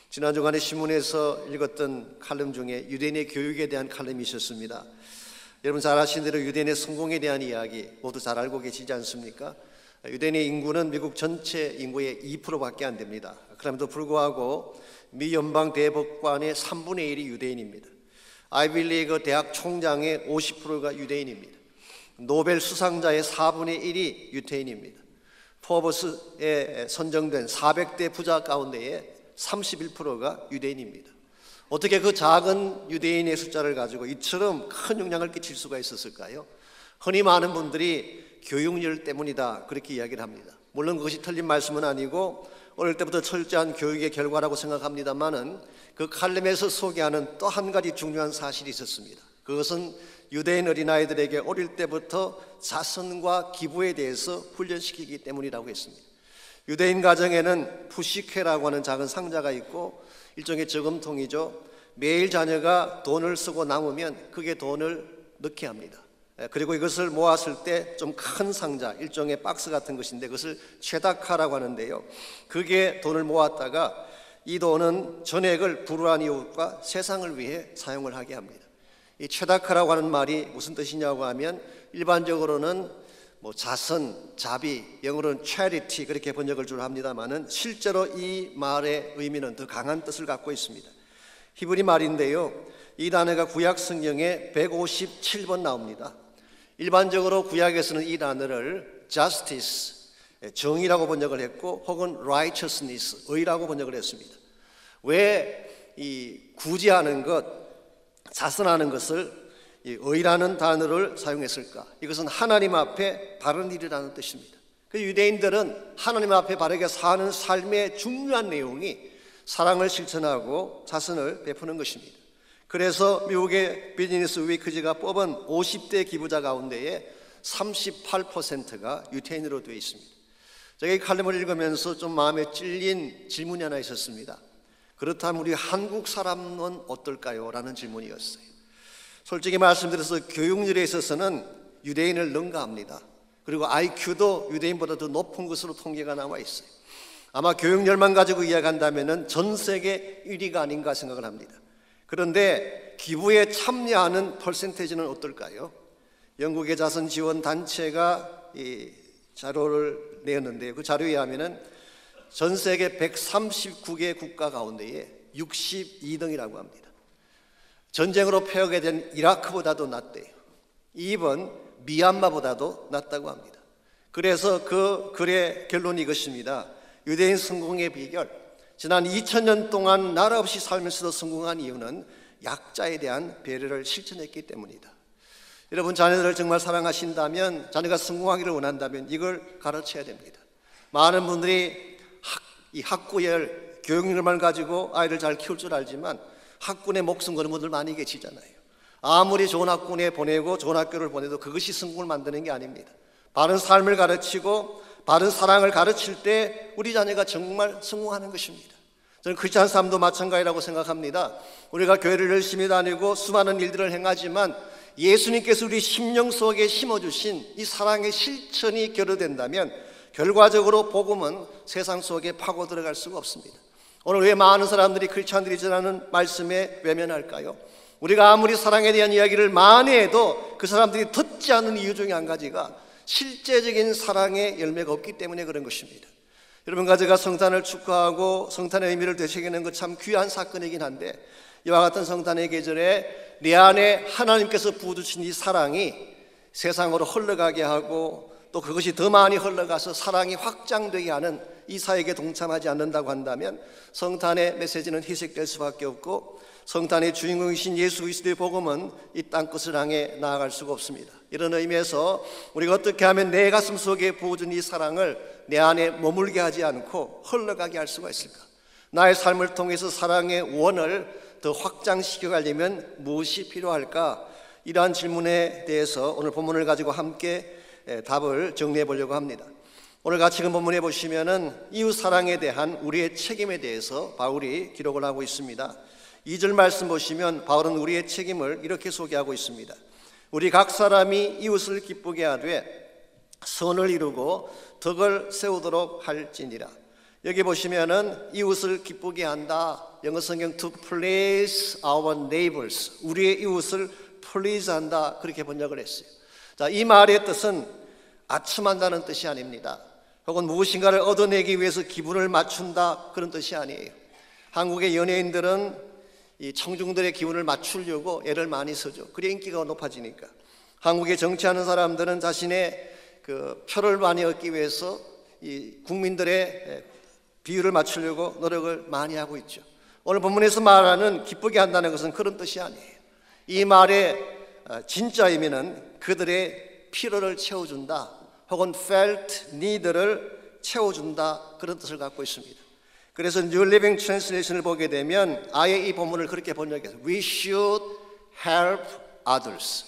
지난 주간에 신문에서 읽었던 칼럼 중에 유대인의 교육에 대한 칼럼이 있었습니다. 여러분 잘 아시는 대로 유대인의 성공에 대한 이야기 모두 잘 알고 계시지 않습니까? 유대인의 인구는 미국 전체 인구의 2%밖에 안 됩니다. 그럼에도 불구하고 미 연방 대법관의 3분의 1이 유대인입니다. 아이비리그 대학 총장의 50%가 유대인입니다. 노벨 수상자의 4분의 1이 유대인입니다. 포브스에 선정된 400대 부자 가운데에 31%가 유대인입니다. 어떻게 그 작은 유대인의 숫자를 가지고 이처럼 큰 영향을 끼칠 수가 있었을까요? 흔히 많은 분들이 교육열 때문이다 그렇게 이야기를 합니다. 물론 그것이 틀린 말씀은 아니고 어릴 때부터 철저한 교육의 결과라고 생각합니다만은 그 칼럼에서 소개하는 또 한 가지 중요한 사실이 있었습니다. 그것은 유대인 어린아이들에게 어릴 때부터 자선과 기부에 대해서 훈련시키기 때문이라고 했습니다. 유대인 가정에는 푸시케라고 하는 작은 상자가 있고 일종의 저금통이죠. 매일 자녀가 돈을 쓰고 남으면 그게 돈을 넣게 합니다. 그리고 이것을 모았을 때 좀 큰 상자, 일종의 박스 같은 것인데 그것을 체다카라고 하는데요. 그게 돈을 모았다가 이 돈은 전액을 불우한 이웃과 세상을 위해 사용을 하게 합니다. 이 체다카라고 하는 말이 무슨 뜻이냐고 하면 일반적으로는 자선, 자비, 영어로는 charity 그렇게 번역을 주로 합니다만은 실제로 이 말의 의미는 더 강한 뜻을 갖고 있습니다. 히브리 말인데요. 이 단어가 구약 성경에 157번 나옵니다. 일반적으로 구약에서는 이 단어를 justice, 정의라고 번역을 했고 혹은 righteousness, 의라고 번역을 했습니다. 왜 이 구제하는 것, 자선하는 것을 이 의라는 단어를 사용했을까? 이것은 하나님 앞에 바른 일이라는 뜻입니다. 그 유대인들은 하나님 앞에 바르게 사는 삶의 중요한 내용이 사랑을 실천하고 자선을 베푸는 것입니다. 그래서 미국의 비즈니스 위크지가 뽑은 50대 기부자 가운데에 38%가 유대인으로 되어 있습니다. 제가 이 칼럼을 읽으면서 좀 마음에 찔린 질문이 하나 있었습니다. 그렇다면 우리 한국 사람은 어떨까요? 라는 질문이었어요. 솔직히 말씀드려서 교육열에 있어서는 유대인을 능가합니다. 그리고 IQ도 유대인보다 더 높은 것으로 통계가 나와 있어요. 아마 교육열만 가지고 이야기한다면 전 세계 1위가 아닌가 생각을 합니다. 그런데 기부에 참여하는 퍼센테이지는 어떨까요? 영국의 자선지원단체가 이 자료를 내었는데요. 그 자료에 의하면 전 세계 139개 국가 가운데에 62등이라고 합니다. 전쟁으로 폐허게 된 이라크보다도 낮대요. 이번 미얀마보다도 낮다고 합니다. 그래서 그 글의 결론이 이것입니다. 유대인 성공의 비결, 지난 2000년 동안 나라 없이 살면서도 성공한 이유는 약자에 대한 배려를 실천했기 때문이다. 여러분 자녀들을 정말 사랑하신다면, 자녀가 성공하기를 원한다면 이걸 가르쳐야 됩니다. 많은 분들이 이 학구열, 교육열만 가지고 아이를 잘 키울 줄 알지만 학군에 목숨 거는 분들 많이 계시잖아요. 아무리 좋은 학군에 보내고 좋은 학교를 보내도 그것이 성공을 만드는 게 아닙니다. 바른 삶을 가르치고 바른 사랑을 가르칠 때 우리 자녀가 정말 성공하는 것입니다. 저는 크리스찬 삶도 마찬가지라고 생각합니다. 우리가 교회를 열심히 다니고 수많은 일들을 행하지만 예수님께서 우리 심령 속에 심어주신 이 사랑의 실천이 결여된다면 결과적으로 복음은 세상 속에 파고 들어갈 수가 없습니다. 오늘 왜 많은 사람들이 크리스찬들이라는 말씀에 외면할까요? 우리가 아무리 사랑에 대한 이야기를 많이 해도 그 사람들이 듣지 않는 이유 중에 한 가지가 실제적인 사랑의 열매가 없기 때문에 그런 것입니다. 여러분과 제가 성탄을 축하하고 성탄의 의미를 되새기는 것 참 귀한 사건이긴 한데 이와 같은 성탄의 계절에 내 안에 하나님께서 부어주신 이 사랑이 세상으로 흘러가게 하고 또 그것이 더 많이 흘러가서 사랑이 확장되게 하는 이 사역에 동참하지 않는다고 한다면 성탄의 메시지는 희색될 수밖에 없고 성탄의 주인공이신 예수 그리스도의 복음은 이 땅끝을 향해 나아갈 수가 없습니다. 이런 의미에서 우리가 어떻게 하면 내 가슴 속에 부어준 이 사랑을 내 안에 머물게 하지 않고 흘러가게 할 수가 있을까? 나의 삶을 통해서 사랑의 원을 더 확장시켜 가려면 무엇이 필요할까? 이러한 질문에 대해서 오늘 본문을 가지고 함께 답을 정리해 보려고 합니다. 오늘 같이 그 본문에 보시면은 이웃 사랑에 대한 우리의 책임에 대해서 바울이 기록을 하고 있습니다. 2절 말씀 보시면 바울은 우리의 책임을 이렇게 소개하고 있습니다. 우리 각 사람이 이웃을 기쁘게 하되 선을 이루고 덕을 세우도록 할지니라. 여기 보시면은 이웃을 기쁘게 한다. 영어 성경 to please our neighbors, 우리의 이웃을 please 한다, 그렇게 번역을 했어요. 자, 이 말의 뜻은 아첨한다는 뜻이 아닙니다. 혹은 무엇인가를 얻어내기 위해서 기분을 맞춘다, 그런 뜻이 아니에요. 한국의 연예인들은 이 청중들의 기분을 맞추려고 애를 많이 쓰죠. 그래 인기가 높아지니까. 한국에 정치하는 사람들은 자신의 그 표를 많이 얻기 위해서 이 국민들의 비율을 맞추려고 노력을 많이 하고 있죠. 오늘 본문에서 말하는 기쁘게 한다는 것은 그런 뜻이 아니에요. 이 말의 진짜 의미는 그들의 필요를 채워준다, 혹은 felt need를 채워준다, 그런 뜻을 갖고 있습니다. 그래서 New Living Translation을 보게 되면 아예 이 본문을 그렇게 번역해서 We should help others,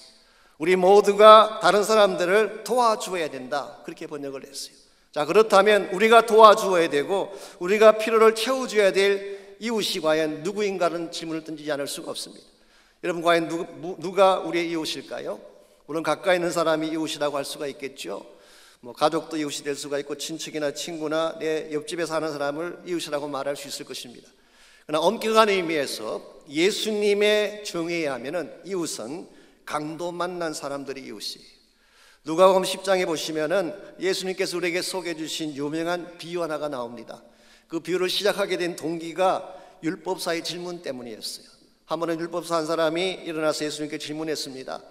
우리 모두가 다른 사람들을 도와주어야 된다, 그렇게 번역을 했어요. 자, 그렇다면 우리가 도와주어야 되고 우리가 필요를 채워줘야 될 이웃이 과연 누구인가는 질문을 던지지 않을 수가 없습니다. 여러분, 과연 누가 우리의 이웃일까요? 물론 가까이 있는 사람이 이웃이라고 할 수가 있겠죠. 가족도 이웃이 될 수가 있고 친척이나 친구나 내 옆집에 사는 사람을 이웃이라고 말할 수 있을 것입니다. 그러나 엄격한 의미에서 예수님의 정의에 의하면 이웃은 강도 만난 사람들이 이웃이에요. 누가복음 10장에 보시면은 예수님께서 우리에게 소개해 주신 유명한 비유 하나가 나옵니다. 그 비유를 시작하게 된 동기가 율법사의 질문 때문이었어요. 한 번은 율법사 한 사람이 일어나서 예수님께 질문했습니다.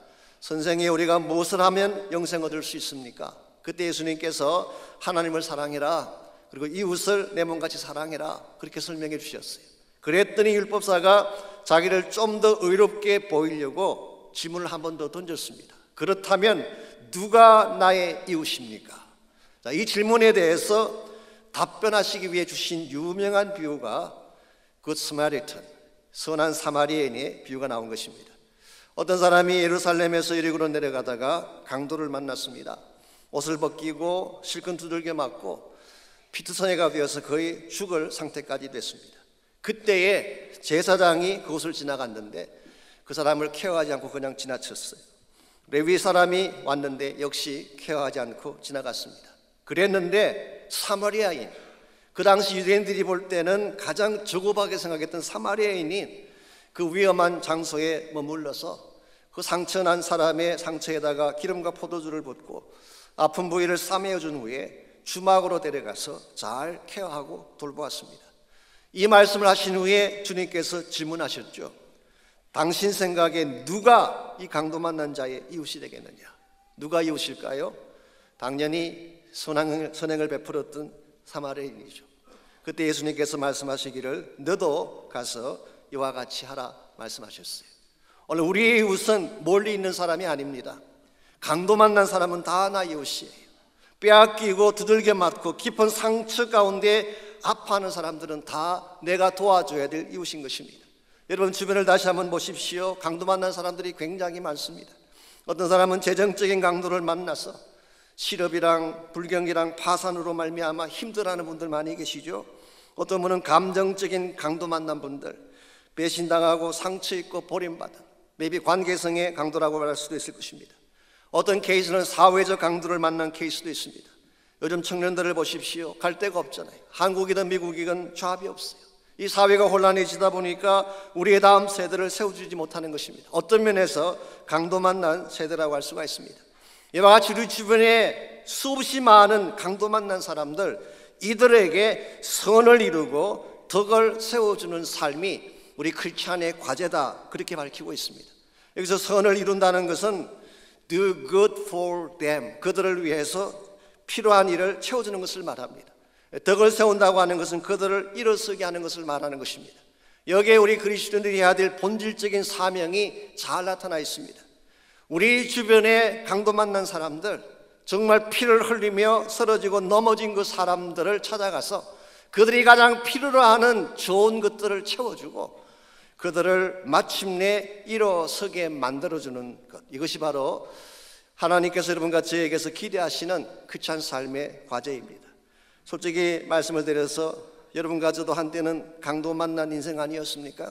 선생님, 우리가 무엇을 하면 영생 얻을 수 있습니까? 그때 예수님께서 하나님을 사랑해라, 그리고 이웃을 내 몸같이 사랑해라, 그렇게 설명해 주셨어요. 그랬더니 율법사가 자기를 좀 더 의롭게 보이려고 질문을 한 번 더 던졌습니다. 그렇다면 누가 나의 이웃입니까? 자, 이 질문에 대해서 답변하시기 위해 주신 유명한 비유가 굿 스마리턴, 선한 사마리아인의 비유가 나온 것입니다. 어떤 사람이 예루살렘에서 여리고로 내려가다가 강도를 만났습니다. 옷을 벗기고 실컷 두들겨 맞고 피투성이가 되어서 거의 죽을 상태까지 됐습니다. 그때에 제사장이 그곳을 지나갔는데 그 사람을 케어하지 않고 그냥 지나쳤어요. 레위 사람이 왔는데 역시 케어하지 않고 지나갔습니다. 그랬는데 사마리아인, 그 당시 유대인들이 볼 때는 가장 저급하게 생각했던 사마리아인이 그 위험한 장소에 머물러서 그 상처난 사람의 상처에다가 기름과 포도주를 붓고 아픈 부위를 싸매어 준 후에 주막으로 데려가서 잘 케어하고 돌보았습니다. 이 말씀을 하신 후에 주님께서 질문하셨죠. 당신 생각에 누가 이 강도 만난 자의 이웃이 되겠느냐? 누가 이웃일까요? 당연히 선행을 베풀었던 사마리아인이죠. 그때 예수님께서 말씀하시기를 너도 가서 이와 같이 하라 말씀하셨어요. 오늘 우리의 이웃은 멀리 있는 사람이 아닙니다. 강도 만난 사람은 다 나 이웃이에요. 빼앗기고 두들겨 맞고 깊은 상처 가운데 아파하는 사람들은 다 내가 도와줘야 될 이웃인 것입니다. 여러분 주변을 다시 한번 보십시오. 강도 만난 사람들이 굉장히 많습니다. 어떤 사람은 재정적인 강도를 만나서 실업이랑 불경기랑 파산으로 말미암아 힘들어하는 분들 많이 계시죠. 어떤 분은 감정적인 강도 만난 분들, 배신당하고 상처 있고 버림받은 maybe 관계성의 강도라고 말할 수도 있을 것입니다. 어떤 케이스는 사회적 강도를 만난 케이스도 있습니다. 요즘 청년들을 보십시오. 갈 데가 없잖아요. 한국이든 미국이든 좌합이 없어요. 이 사회가 혼란해지다 보니까 우리의 다음 세대를 세워주지 못하는 것입니다. 어떤 면에서 강도 만난 세대라고 할 수가 있습니다. 이와 같이 우리 주변에 수없이 많은 강도 만난 사람들, 이들에게 선을 이루고 덕을 세워주는 삶이 우리 크리스찬의 과제다, 그렇게 밝히고 있습니다. 여기서 선을 이룬다는 것은 do good for them, 그들을 위해서 필요한 일을 채워주는 것을 말합니다. 덕을 세운다고 하는 것은 그들을 일어서게 하는 것을 말하는 것입니다. 여기에 우리 그리스도인들이 해야 될 본질적인 사명이 잘 나타나 있습니다. 우리 주변에 강도 만난 사람들, 정말 피를 흘리며 쓰러지고 넘어진 그 사람들을 찾아가서 그들이 가장 필요로 하는 좋은 것들을 채워주고 그들을 마침내 일어서게 만들어주는 것, 이것이 바로 하나님께서 여러분과 저에게서 기대하시는 크리스찬 삶의 과제입니다. 솔직히 말씀을 드려서 여러분과 저도 한때는 강도 만난 인생 아니었습니까?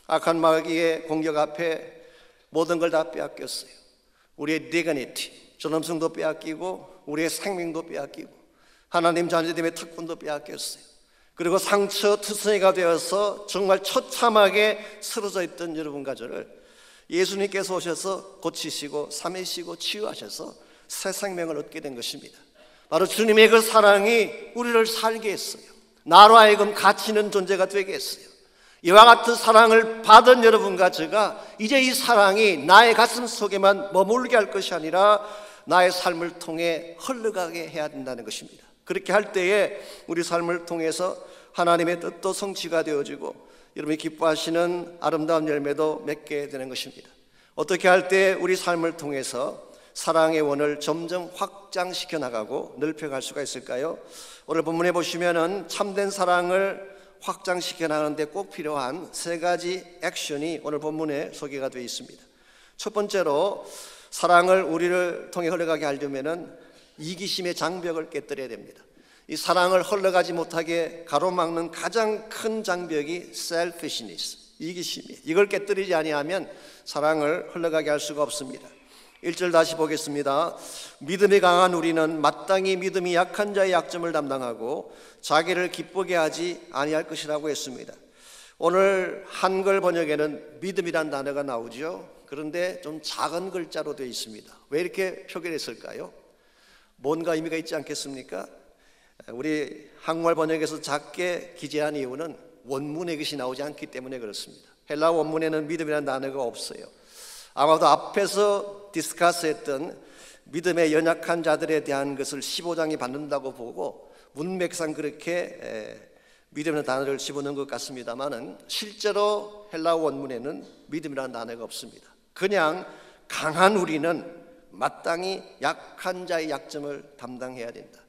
악한 마귀의 공격 앞에 모든 걸 다 빼앗겼어요. 우리의 dignity, 전업성도 빼앗기고 우리의 생명도 빼앗기고 하나님 자녀됨의 특권도 빼앗겼어요. 그리고 상처투성이가 되어서 정말 처참하게 쓰러져 있던 여러분과 저를 예수님께서 오셔서 고치시고 삼위시고 치유하셔서 새 생명을 얻게 된 것입니다. 바로 주님의 그 사랑이 우리를 살게 했어요. 나로 하여금 가치 있는 존재가 되게 했어요. 이와 같은 사랑을 받은 여러분과 제가 이제 이 사랑이 나의 가슴 속에만 머물게 할 것이 아니라 나의 삶을 통해 흘러가게 해야 된다는 것입니다. 그렇게 할 때에 우리 삶을 통해서 하나님의 뜻도 성취가 되어지고 여러분이 기뻐하시는 아름다운 열매도 맺게 되는 것입니다. 어떻게 할 때 우리 삶을 통해서 사랑의 원을 점점 확장시켜 나가고 넓혀갈 수가 있을까요? 오늘 본문에 보시면은 참된 사랑을 확장시켜 나가는데 꼭 필요한 세 가지 액션이 오늘 본문에 소개가 되어 있습니다. 첫 번째로 사랑을 우리를 통해 흘러가게 하려면은 이기심의 장벽을 깨뜨려야 됩니다. 이 사랑을 흘러가지 못하게 가로막는 가장 큰 장벽이 selfishness, 이기심이에요. 이걸 깨뜨리지 아니하면 사랑을 흘러가게 할 수가 없습니다. 1절 다시 보겠습니다. 믿음이 강한 우리는 마땅히 믿음이 약한 자의 약점을 담당하고 자기를 기쁘게 하지 아니할 것이라고 했습니다. 오늘 한글 번역에는 믿음이란 단어가 나오죠. 그런데 좀 작은 글자로 되어 있습니다. 왜 이렇게 표기했을까요? 뭔가 의미가 있지 않겠습니까? 우리 한국말 번역에서 작게 기재한 이유는 원문에 이것이 나오지 않기 때문에 그렇습니다. 헬라 원문에는 믿음이라는 단어가 없어요. 아마도 앞에서 디스커스했던 믿음의 연약한 자들에 대한 것을 15장이 받는다고 보고 문맥상 그렇게 믿음이라는 단어를 집어넣은 것 같습니다만은 실제로 헬라 원문에는 믿음이라는 단어가 없습니다. 그냥 강한 우리는 마땅히 약한 자의 약점을 담당해야 된다.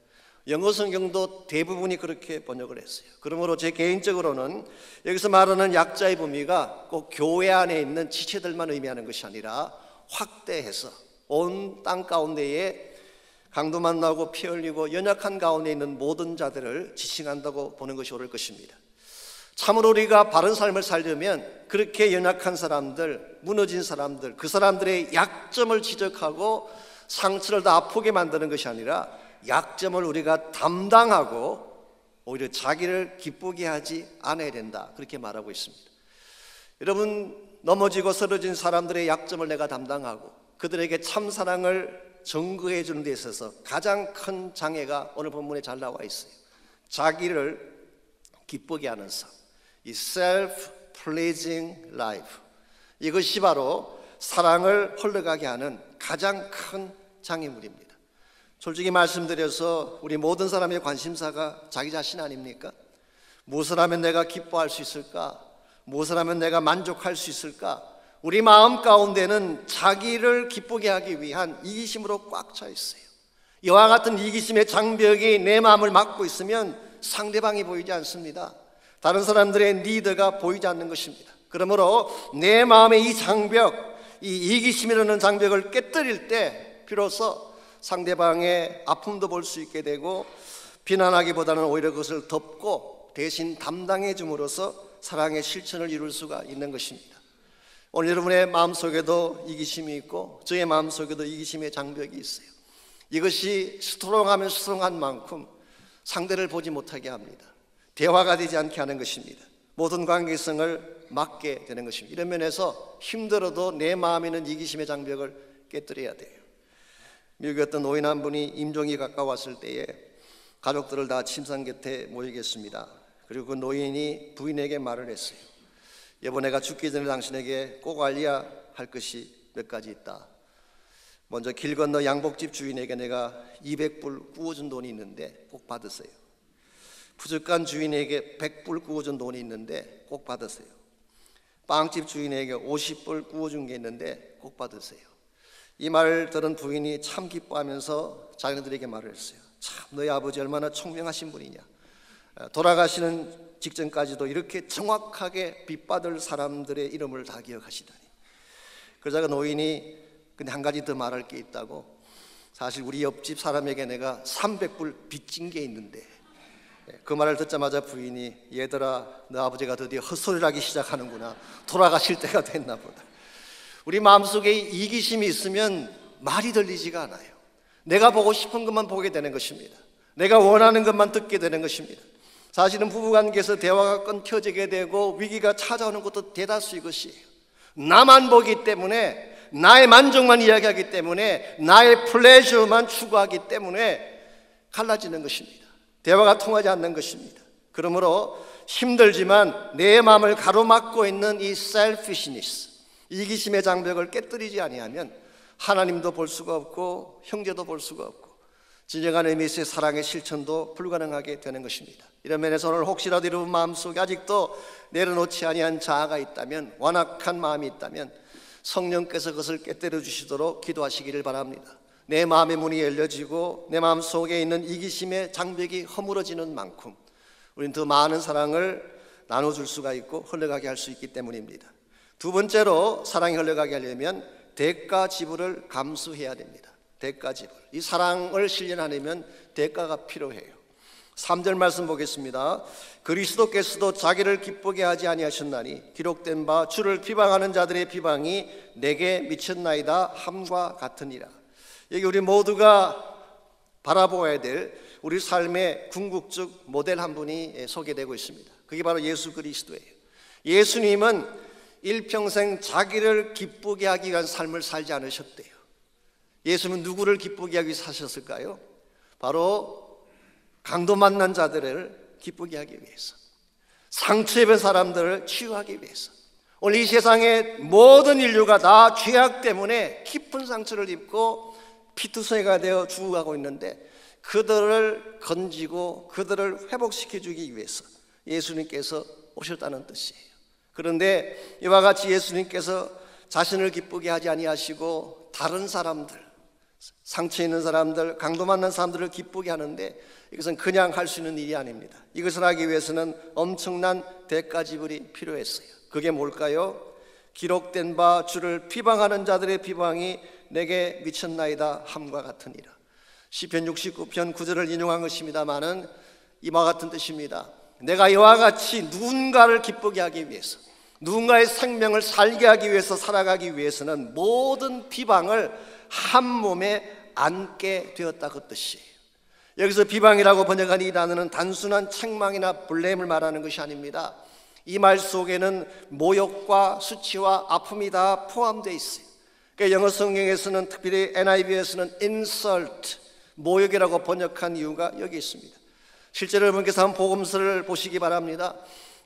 영어 성경도 대부분이 그렇게 번역을 했어요. 그러므로 제 개인적으로는 여기서 말하는 약자의 범위가 꼭 교회 안에 있는 지체들만 의미하는 것이 아니라 확대해서 온 땅 가운데에 강도만 나고 피 흘리고 연약한 가운데 있는 모든 자들을 지칭한다고 보는 것이 옳을 것입니다. 참으로 우리가 바른 삶을 살려면 그렇게 연약한 사람들, 무너진 사람들, 그 사람들의 약점을 지적하고 상처를 더 아프게 만드는 것이 아니라 약점을 우리가 담당하고 오히려 자기를 기쁘게 하지 않아야 된다, 그렇게 말하고 있습니다. 여러분, 넘어지고 쓰러진 사람들의 약점을 내가 담당하고 그들에게 참 사랑을 전거해 주는 데 있어서 가장 큰 장애가 오늘 본문에 잘 나와 있어요. 자기를 기쁘게 하는 삶, 이 self-pleasing life, 이것이 바로 사랑을 흘러가게 하는 가장 큰 장애물입니다. 솔직히 말씀드려서 우리 모든 사람의 관심사가 자기 자신 아닙니까? 무엇을 하면 내가 기뻐할 수 있을까? 무엇을 하면 내가 만족할 수 있을까? 우리 마음 가운데는 자기를 기쁘게 하기 위한 이기심으로 꽉 차 있어요. 이와 같은 이기심의 장벽이 내 마음을 막고 있으면 상대방이 보이지 않습니다. 다른 사람들의 니드가 보이지 않는 것입니다. 그러므로 내 마음의 이 장벽, 이 이기심이라는 장벽을 깨뜨릴 때 비로소 상대방의 아픔도 볼 수 있게 되고 비난하기보다는 오히려 그것을 덮고 대신 담당해 줌으로써 사랑의 실천을 이룰 수가 있는 것입니다. 오늘 여러분의 마음속에도 이기심이 있고 저의 마음속에도 이기심의 장벽이 있어요. 이것이 스트롱하면 스트롱한 만큼 상대를 보지 못하게 합니다. 대화가 되지 않게 하는 것입니다. 모든 관계성을 막게 되는 것입니다. 이런 면에서 힘들어도 내 마음에 있는 이기심의 장벽을 깨뜨려야 돼요. 미국의 어떤 노인 한 분이 임종이 가까웠을 때에 가족들을 다 침상 곁에 모이겠습니다. 그리고 그 노인이 부인에게 말을 했어요. 여보, 내가 죽기 전에 당신에게 꼭 알려야 할 것이 몇 가지 있다. 먼저 길 건너 양복집 주인에게 내가 200불 구워준 돈이 있는데 꼭 받으세요. 부족한 주인에게 100불 구워준 돈이 있는데 꼭 받으세요. 빵집 주인에게 50불 구워준 게 있는데 꼭 받으세요. 이 말을 들은 부인이 참 기뻐하면서 자녀들에게 말을 했어요. 참 너희 아버지 얼마나聰明하신 분이냐. 돌아가시는 직전까지도 이렇게 정확하게 빚받을 사람들의 이름을 다 기억하시다니. 그러자가 노인이 근데 한 가지 더 말할 게 있다고. 사실 우리 옆집 사람에게 내가 300불 빚진 게 있는데. 그 말을 듣자마자 부인이 얘들아, 너 아버지가 드디어 헛소리를 하기 시작하는구나. 돌아가실 때가 됐나 보다. 우리 마음속에 이기심이 있으면 말이 들리지가 않아요. 내가 보고 싶은 것만 보게 되는 것입니다. 내가 원하는 것만 듣게 되는 것입니다. 사실은 부부관계에서 대화가 끊겨지게 되고 위기가 찾아오는 것도 대다수 이것이에요. 나만 보기 때문에, 나의 만족만 이야기하기 때문에, 나의 플레저만 추구하기 때문에 갈라지는 것입니다. 대화가 통하지 않는 것입니다. 그러므로 힘들지만 내 마음을 가로막고 있는 이 selfishness, 이기심의 장벽을 깨뜨리지 아니하면 하나님도 볼 수가 없고 형제도 볼 수가 없고 진정한 의미에서의 사랑의 실천도 불가능하게 되는 것입니다. 이런 면에서 오늘 혹시라도 여러분 마음속에 아직도 내려놓지 아니한 자아가 있다면, 완악한 마음이 있다면 성령께서 그것을 깨뜨려 주시도록 기도하시기를 바랍니다. 내 마음의 문이 열려지고 내 마음속에 있는 이기심의 장벽이 허물어지는 만큼 우리는 더 많은 사랑을 나눠줄 수가 있고 흘러가게 할 수 있기 때문입니다. 두 번째로 사랑이 흘러가게 하려면 대가 지불을 감수해야 됩니다. 대가 지불. 이 사랑을 실현하려면 대가가 필요해요. 3절 말씀 보겠습니다. 그리스도께서도 자기를 기쁘게 하지 아니하셨나니 기록된 바 주를 비방하는 자들의 비방이 내게 미쳤나이다 함과 같으니라. 여기 우리 모두가 바라보아야 될 우리 삶의 궁극적 모델 한 분이 소개되고 있습니다. 그게 바로 예수 그리스도예요. 예수님은 일평생 자기를 기쁘게 하기 위한 삶을 살지 않으셨대요. 예수님은 누구를 기쁘게 하기 위해 사셨을까요? 바로 강도 만난 자들을 기쁘게 하기 위해서, 상처 입은 사람들을 치유하기 위해서. 오늘 이 세상의 모든 인류가 다 죄악 때문에 깊은 상처를 입고 피투성이가 되어 죽어가고 있는데 그들을 건지고 그들을 회복시켜주기 위해서 예수님께서 오셨다는 뜻이에요. 그런데 이와 같이 예수님께서 자신을 기쁘게 하지 아니하시고 다른 사람들, 상처 있는 사람들, 강도 만난 사람들을 기쁘게 하는데 이것은 그냥 할 수 있는 일이 아닙니다. 이것을 하기 위해서는 엄청난 대가 지불이 필요했어요. 그게 뭘까요? 기록된 바 주를 비방하는 자들의 비방이 내게 미쳤나이다 함과 같으니라. 시편 69편 9절을 인용한 것입니다마는 이와 같은 뜻입니다. 내가 이와 같이 누군가를 기쁘게 하기 위해서, 누군가의 생명을 살게 하기 위해서 살아가기 위해서는 모든 비방을 한 몸에 안게 되었다 그 뜻이에요. 여기서 비방이라고 번역한 이 단어는 단순한 책망이나 블레임을 말하는 것이 아닙니다. 이 말 속에는 모욕과 수치와 아픔이 다 포함되어 있어요. 그러니까 영어 성경에서는, 특별히 NIV에서는 insult, 모욕이라고 번역한 이유가 여기 있습니다. 실제로 여러분께서 한번 복음서를 보시기 바랍니다.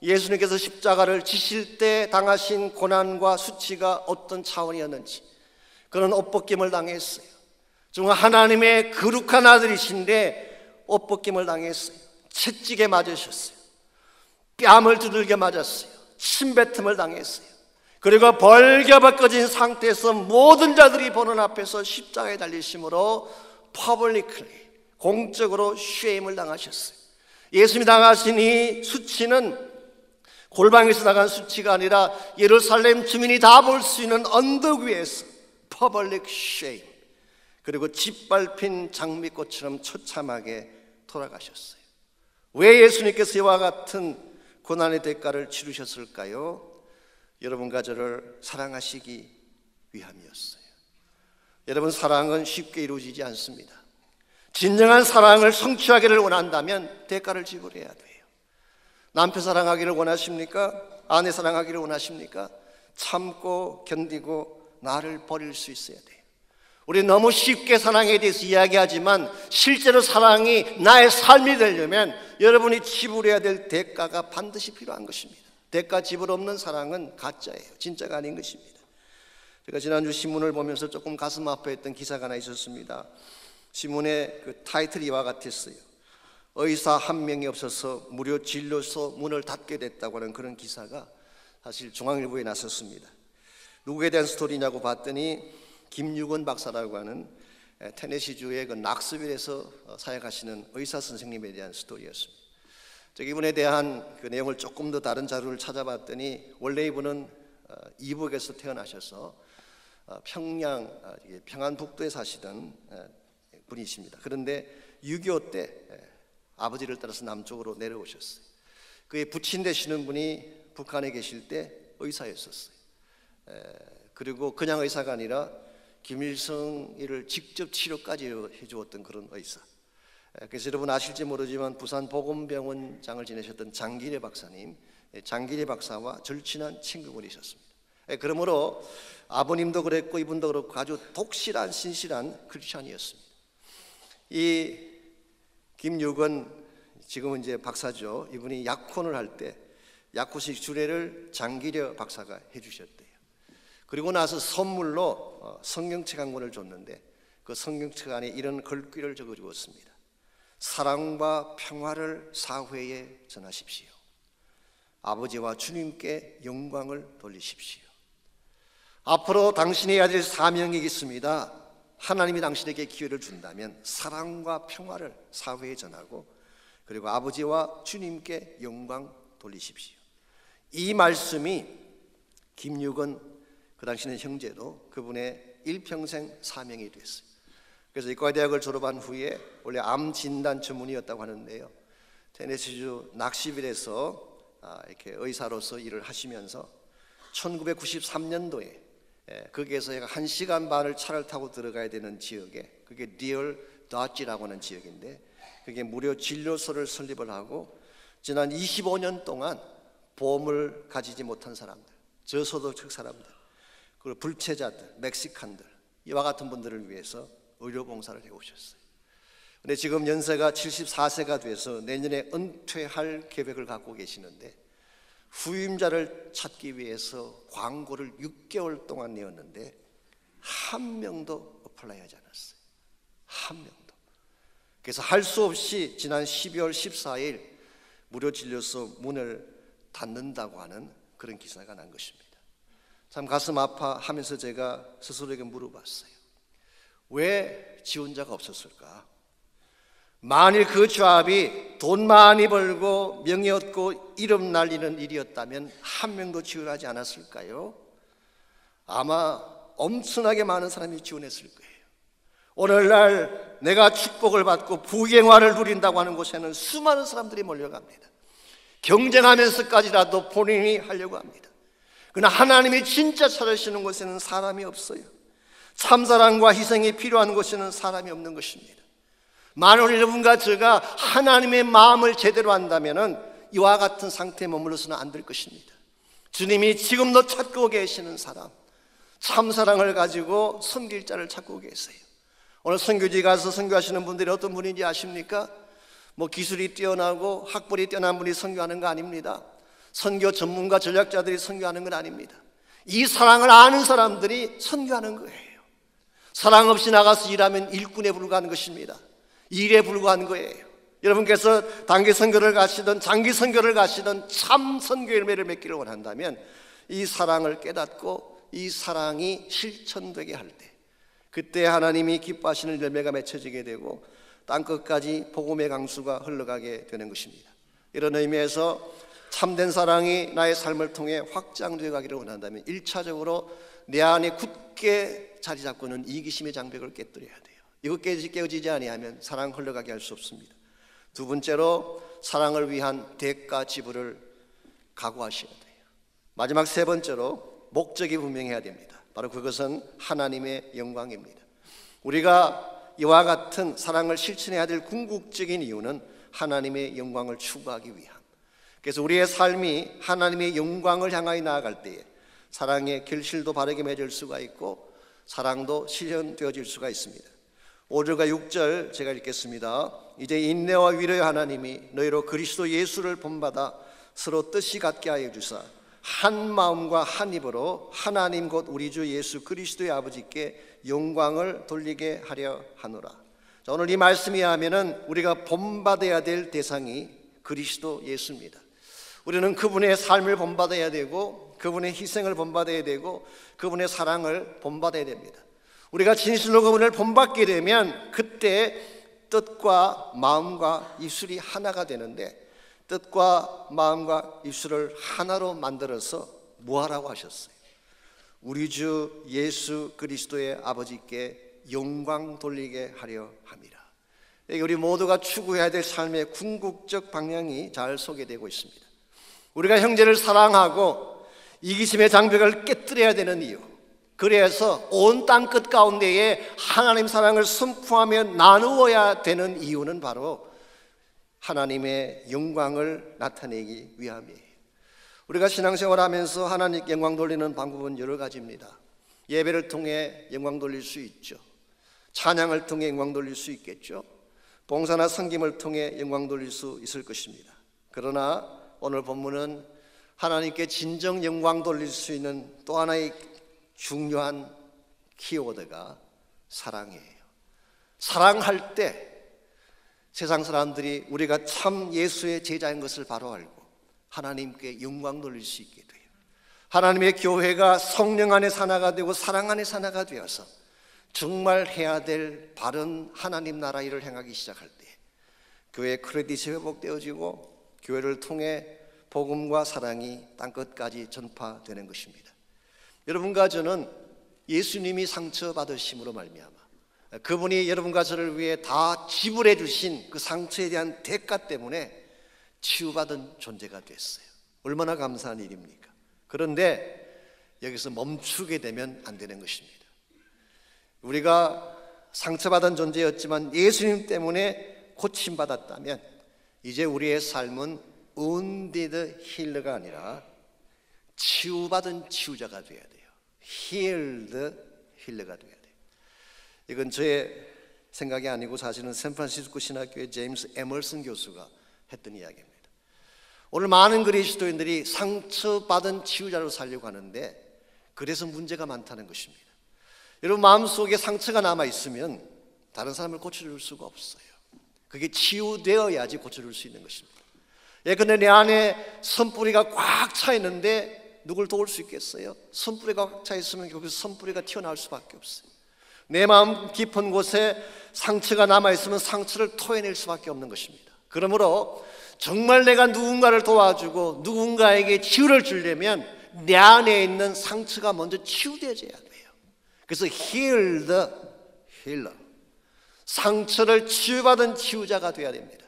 예수님께서 십자가를 지실 때 당하신 고난과 수치가 어떤 차원이었는지, 그는 옷벗김을 당했어요. 정말 하나님의 거룩한 아들이신데 옷벗김을 당했어요. 채찍에 맞으셨어요. 뺨을 두들겨 맞았어요. 침뱉음을 당했어요. 그리고 벌겨벗겨진 상태에서 모든 자들이 보는 앞에서 십자가에 달리심으로 publicly, 공적으로 쉐임을 당하셨어요. 예수님이 당하신 이 수치는 골방에서 나간 수치가 아니라 예루살렘 주민이 다 볼 수 있는 언덕 위에서 public shame, 그리고 짓밟힌 장미꽃처럼 처참하게 돌아가셨어요. 왜 예수님께서 이와 같은 고난의 대가를 치르셨을까요? 여러분과 저를 사랑하시기 위함이었어요. 여러분, 사랑은 쉽게 이루어지지 않습니다. 진정한 사랑을 성취하기를 원한다면 대가를 지불해야 돼요. 남편 사랑하기를 원하십니까? 아내 사랑하기를 원하십니까? 참고 견디고 나를 버릴 수 있어야 돼요. 우리 너무 쉽게 사랑에 대해서 이야기하지만 실제로 사랑이 나의 삶이 되려면 여러분이 지불해야 될 대가가 반드시 필요한 것입니다. 대가 지불 없는 사랑은 가짜예요. 진짜가 아닌 것입니다. 제가 지난주 신문을 보면서 조금 가슴 아파했던 기사가 하나 있었습니다. 신문의 그 타이틀이 이와 같았어요. 의사 한 명이 없어서 무료 진료소 문을 닫게 됐다고 하는 그런 기사가 사실 중앙일보에 났었습니다. 누구에 대한 스토리냐고 봤더니 김유건 박사라고 하는 테네시주의 그 낙스빌에서 사역하시는 의사 선생님에 대한 스토리였습니다. 이분에 대한 그 내용을 조금 더 다른 자료를 찾아봤더니 원래 이분은 이북에서 태어나셔서 평안북도에 사시던 분이십니다. 그런데 6.25 때 아버지를 따라서 남쪽으로 내려오셨어요. 그의 부친 되시는 분이 북한에 계실 때 의사였었어요. 그리고 그냥 의사가 아니라 김일성이를 직접 치료까지 해주었던 그런 의사. 그래서 여러분 아실지 모르지만 부산 보건병원장을 지내셨던 장기래 박사님, 장기래 박사와 절친한 친구분이셨습니다. 그러므로 아버님도 그랬고 이분도 그렇고 아주 독실한 신실한 크리스찬이었습니다. 이 김육은 지금은 이제 박사죠. 이분이 약혼을 할 때 약혼식 주례를 장기려 박사가 해주셨대요. 그리고 나서 선물로 성경책 한 권을 줬는데 그 성경책 안에 이런 글귀를 적어주었습니다. 사랑과 평화를 사회에 전하십시오. 아버지와 주님께 영광을 돌리십시오. 앞으로 당신이 해야 될 사명이 있습니다. 하나님이 당신에게 기회를 준다면 사랑과 평화를 사회에 전하고 그리고 아버지와 주님께 영광 돌리십시오. 이 말씀이 김육은 그 당시는 형제도 그분의 일평생 사명이 됐어요. 그래서 이과대학을 졸업한 후에 원래 암 진단 전문의였다고 하는데요. 테네시주 낚시빌에서 이렇게 의사로서 일을 하시면서 1993년도에 거기에서 약 1시간 반을 차를 타고 들어가야 되는 지역에 그게 리얼 다치라고 하는 지역인데 그게 무료 진료소를 설립을 하고 지난 25년 동안 보험을 가지지 못한 사람들, 저소득층 사람들, 그리고 불체자들, 멕시칸들 이와 같은 분들을 위해서 의료봉사를 해오셨어요. 근데 지금 연세가 74세가 돼서 내년에 은퇴할 계획을 갖고 계시는데 후임자를 찾기 위해서 광고를 6개월 동안 내었는데 한 명도 어플라이하지 않았어요. 한 명도. 그래서 할 수 없이 지난 12월 14일 무료 진료소 문을 닫는다고 하는 그런 기사가 난 것입니다. 참 가슴 아파하면서 제가 스스로에게 물어봤어요. 왜 지원자가 없었을까? 만일 그 조합이 돈 많이 벌고 명예 얻고 이름 날리는 일이었다면 한 명도 지원하지 않았을까요? 아마 엄청나게 많은 사람이 지원했을 거예요. 오늘날 내가 축복을 받고 부경화를 누린다고 하는 곳에는 수많은 사람들이 몰려갑니다. 경쟁하면서까지라도 본인이 하려고 합니다. 그러나 하나님이 진짜 찾으시는 곳에는 사람이 없어요. 참사랑과 희생이 필요한 곳에는 사람이 없는 것입니다. 만일 여러분과 제가 하나님의 마음을 제대로 한다면 이와 같은 상태에 머물러서는 안 될 것입니다. 주님이 지금도 찾고 계시는 사람, 참사랑을 가지고 섬길 자를 찾고 계세요. 오늘 선교지 가서 선교하시는 분들이 어떤 분인지 아십니까? 뭐 기술이 뛰어나고 학벌이 뛰어난 분이 선교하는 거 아닙니다. 선교 전문가 전략자들이 선교하는 건 아닙니다. 이 사랑을 아는 사람들이 선교하는 거예요. 사랑 없이 나가서 일하면 일꾼에 불과한 것입니다. 일에 불과한 거예요. 여러분께서 단기 선교를 가시든 장기 선교를 가시든 참 선교 열매를 맺기를 원한다면 이 사랑을 깨닫고 이 사랑이 실천되게 할 때 그때 하나님이 기뻐하시는 열매가 맺혀지게 되고 땅끝까지 복음의 강수가 흘러가게 되는 것입니다. 이런 의미에서 참된 사랑이 나의 삶을 통해 확장되어 가기를 원한다면 1차적으로 내 안에 굳게 자리 잡고는 이기심의 장벽을 깨뜨려야 돼요. 이거 깨어지지 아니하면 사랑 흘러가게 할 수 없습니다. 두 번째로 사랑을 위한 대가 지불을 각오하셔야 돼요. 마지막 세 번째로 목적이 분명해야 됩니다. 바로 그것은 하나님의 영광입니다. 우리가 이와 같은 사랑을 실천해야 될 궁극적인 이유는 하나님의 영광을 추구하기 위함. 그래서 우리의 삶이 하나님의 영광을 향하여 나아갈 때에 사랑의 결실도 바르게 맺을 수가 있고 사랑도 실현되어질 수가 있습니다. 5절과 6절 제가 읽겠습니다. 이제 인내와 위로의 하나님이 너희로 그리스도 예수를 본받아 서로 뜻이 같게 하여 주사 한 마음과 한 입으로 하나님 곧 우리 주 예수 그리스도의 아버지께 영광을 돌리게 하려 하노라. 자, 오늘 이 말씀에 하면은 우리가 본받아야 될 대상이 그리스도 예수입니다. 우리는 그분의 삶을 본받아야 되고 그분의 희생을 본받아야 되고 그분의 사랑을 본받아야 됩니다. 우리가 진실로 그분을 본받게 되면 그때 뜻과 마음과 입술이 하나가 되는데 뜻과 마음과 입술을 하나로 만들어서 뭐하라고 하셨어요? 우리 주 예수 그리스도의 아버지께 영광 돌리게 하려 함이라. 우리 모두가 추구해야 될 삶의 궁극적 방향이 잘 소개되고 있습니다. 우리가 형제를 사랑하고 이기심의 장벽을 깨뜨려야 되는 이유, 그래서 온 땅 끝 가운데에 하나님 사랑을 선포하며 나누어야 되는 이유는 바로 하나님의 영광을 나타내기 위함이에요. 우리가 신앙생활하면서 하나님 영광 돌리는 방법은 여러 가지입니다. 예배를 통해 영광 돌릴 수 있죠. 찬양을 통해 영광 돌릴 수 있겠죠. 봉사나 섬김을 통해 영광 돌릴 수 있을 것입니다. 그러나 오늘 본문은 하나님께 진정 영광 돌릴 수 있는 또 하나의 중요한 키워드가 사랑이에요. 사랑할 때 세상 사람들이 우리가 참 예수의 제자인 것을 바로 알고 하나님께 영광 돌릴 수 있게 돼요. 하나님의 교회가 성령 안에서 하나가 되고 사랑 안에서 하나가 되어서 정말 해야 될 바른 하나님 나라 일을 행하기 시작할 때 교회의 크레딧이 회복되어지고 교회를 통해 복음과 사랑이 땅끝까지 전파되는 것입니다. 여러분과 저는 예수님이 상처받으심으로 말미암아 그분이 여러분과 저를 위해 다 지불해 주신 그 상처에 대한 대가 때문에 치유받은 존재가 됐어요. 얼마나 감사한 일입니까? 그런데 여기서 멈추게 되면 안 되는 것입니다. 우리가 상처받은 존재였지만 예수님 때문에 고침받았다면 이제 우리의 삶은 wounded healer가 아니라 치유받은 치유자가 되어야 돼요. healed healer가 되어야 돼요. 이건 저의 생각이 아니고 사실은 샌프란시스코 신학교의 제임스 에머슨 교수가 했던 이야기입니다. 오늘 많은 그리스도인들이 상처받은 치유자로 살려고 하는데 그래서 문제가 많다는 것입니다. 여러분 마음속에 상처가 남아있으면 다른 사람을 고쳐줄 수가 없어요. 그게 치유되어야지 고쳐줄 수 있는 것입니다. 예컨대 내 안에 선뿌리가 꽉 차 있는데 누굴 도울 수 있겠어요? 선뿌리가 꽉 차 있으면 거기서 선뿌리가 튀어나올 수밖에 없어요. 내 마음 깊은 곳에 상처가 남아있으면 상처를 토해낼 수밖에 없는 것입니다. 그러므로 정말 내가 누군가를 도와주고 누군가에게 치유를 주려면 내 안에 있는 상처가 먼저 치유되어져야 돼요. 그래서 heal the healer, 상처를 치유받은 치유자가 되어야 됩니다.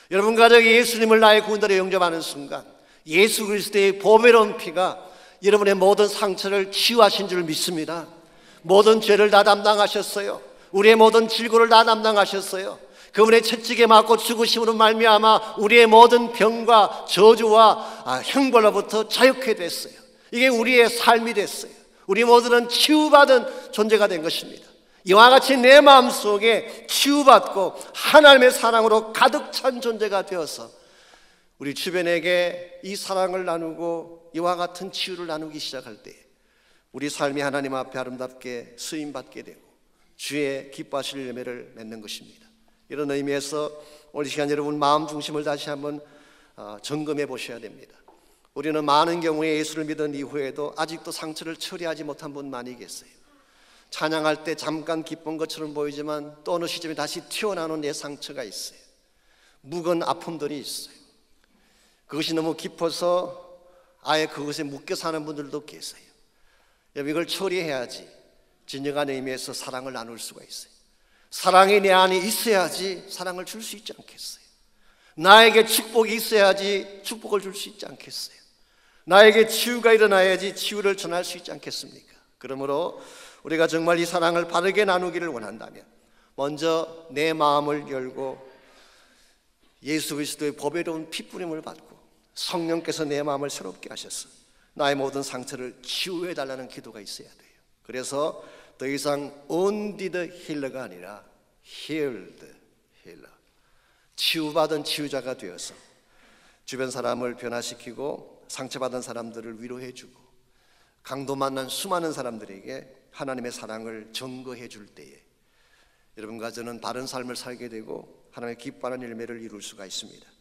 여러분 가정에 예수님을 나의 구원자로 영접하는 순간 예수 그리스도의 보배로운 피가 여러분의 모든 상처를 치유하신 줄 믿습니다. 모든 죄를 다 담당하셨어요. 우리의 모든 질고를 다 담당하셨어요. 그분의 채찍에 맞고 죽으심으로 말미암아 우리의 모든 병과 저주와 형벌로부터 자유케 됐어요. 이게 우리의 삶이 됐어요. 우리 모두는 치유받은 존재가 된 것입니다. 이와 같이 내 마음속에 치유받고 하나님의 사랑으로 가득 찬 존재가 되어서 우리 주변에게 이 사랑을 나누고 이와 같은 치유를 나누기 시작할 때 우리 삶이 하나님 앞에 아름답게 쓰임받게 되고 주의 기뻐하실 열매를 맺는 것입니다. 이런 의미에서 오늘 시간 여러분 마음 중심을 다시 한번 점검해 보셔야 됩니다. 우리는 많은 경우에 예수를 믿은 이후에도 아직도 상처를 처리하지 못한 분 많이 계세요. 찬양할 때 잠깐 기쁜 것처럼 보이지만 또 어느 시점에 다시 튀어나오는 내 상처가 있어요. 묵은 아픔들이 있어요. 그것이 너무 깊어서 아예 그것에 묶여 사는 분들도 계세요. 여러분 이걸 처리해야지 진정한 의미에서 사랑을 나눌 수가 있어요. 사랑이 내 안에 있어야지 사랑을 줄 수 있지 않겠어요? 나에게 축복이 있어야지 축복을 줄 수 있지 않겠어요? 나에게 치유가 일어나야지 치유를 전할 수 있지 않겠습니까? 그러므로 우리가 정말 이 사랑을 바르게 나누기를 원한다면 먼저 내 마음을 열고 예수 그리스도의 보배로운 피뿌림을 받고 성령께서 내 마음을 새롭게 하셔서 나의 모든 상처를 치유해 달라는 기도가 있어야 돼요. 그래서 더 이상 wounded healer가 아니라 healed healer, 치유받은 치유자가 되어서 주변 사람을 변화시키고 상처받은 사람들을 위로해주고 강도 만난 수많은 사람들에게 하나님의 사랑을 증거해 줄 때에 여러분과 저는 바른 삶을 살게 되고 하나님의 기뻐하는 열매를 이룰 수가 있습니다.